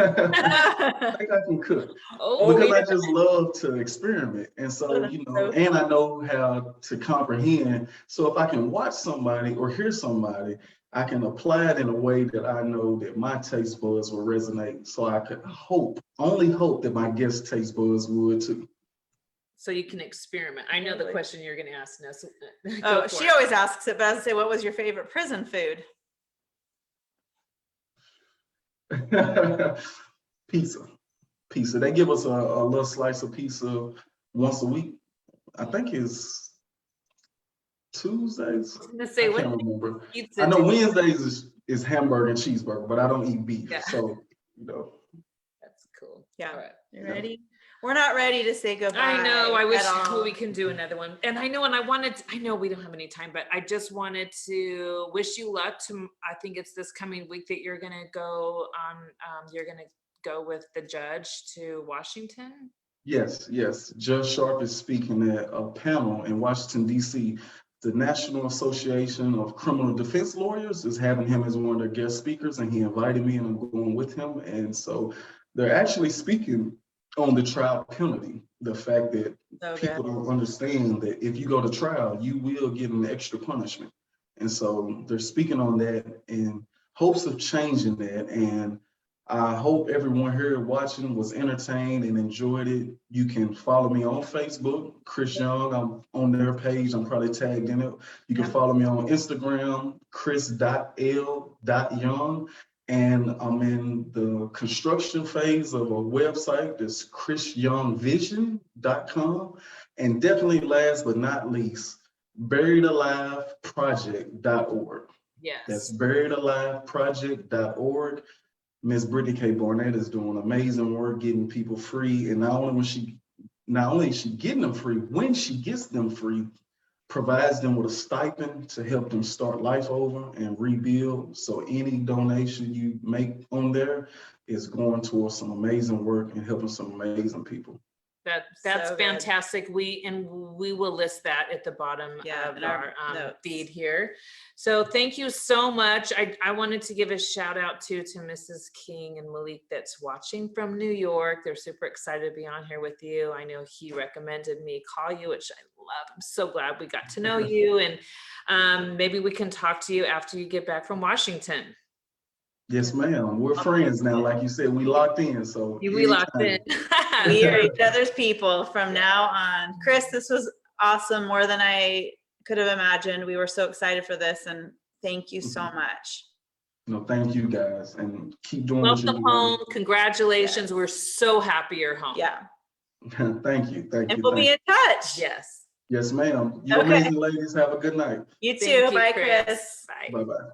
I think I can cook Oh, because yeah. I just love to experiment. And so, That's you know, so and I know how to comprehend. So if I can watch somebody or hear somebody, I can apply it in a way that I know that my taste buds will resonate. So I could only hope that my guest taste buds would too. so you can experiment. I know the Totally. question you're going to ask now. So go Oh, for she it. always asks it, but I was say, what was your favorite prison food? Pizza. Pizza. They give us a little slice of pizza once a week. I think it's Tuesdays. I was gonna I say, what can't remember. pizza I know do- Wednesdays is hamburger and cheeseburger, but I don't eat beef. Yeah. So, you know. That's cool. Yeah. All right. You Yeah. ready? We're not ready to say goodbye. I know. I wish at all. we can do another one. And I know, and I know we don't have any time, but I just wanted to wish you luck I think it's this coming week that you're going to go on, you're going to go with the judge to Washington. Yes, yes. Judge Sharp is speaking at a panel in Washington, D.C. The National Association of Criminal Defense Lawyers is having him as one of their guest speakers, and he invited me, and I'm going with him. And so they're actually speaking on the trial penalty, the fact that So people good. don't understand that if you go to trial, you will get an extra punishment. And so they're speaking on that in hopes of changing that. And I hope everyone here watching was entertained and enjoyed it. You can follow me on Facebook, Chris Young. I'm on their page. I'm probably tagged in it. You can follow me on Instagram, chris.l.young. And I'm in the construction phase of a website that's chrisyoungvision.com. And definitely last but not least, buriedaliveproject.org. Yes. That's buriedaliveproject.org. Miss Brittany K. Barnett is doing amazing work getting people free. And not only is she getting them free, when she gets them free, provides them with a stipend to help them start life over and rebuild. So any donation you make on there is going towards some amazing work and helping some amazing people. That's So good. fantastic. We will list that at the bottom Yeah, of in our our notes. feed here. So thank you so much. I wanted to give a shout out to Mrs. King and Malik that's watching from New York. They're super excited to be on here with you. I know he recommended me call you, which I love. I'm so glad we got to know you, and maybe we can talk to you after you get back from Washington. Yes, ma'am. We're friends now. Like you said, we locked in. So We locked in. We are each other's people from now on. Chris, this was awesome, more than I could have imagined. We were so excited for this, and thank you so much. No, thank you guys, and keep doing what you're Welcome doing. home. Congratulations. Yes. We're so happy you're home. Yeah, Thank you. Thank and you. we'll be in touch. Yes. Yes, ma'am. You Okay. amazing ladies. Have a good night. You Thank too. you, Bye, Chris. Bye. Bye-bye.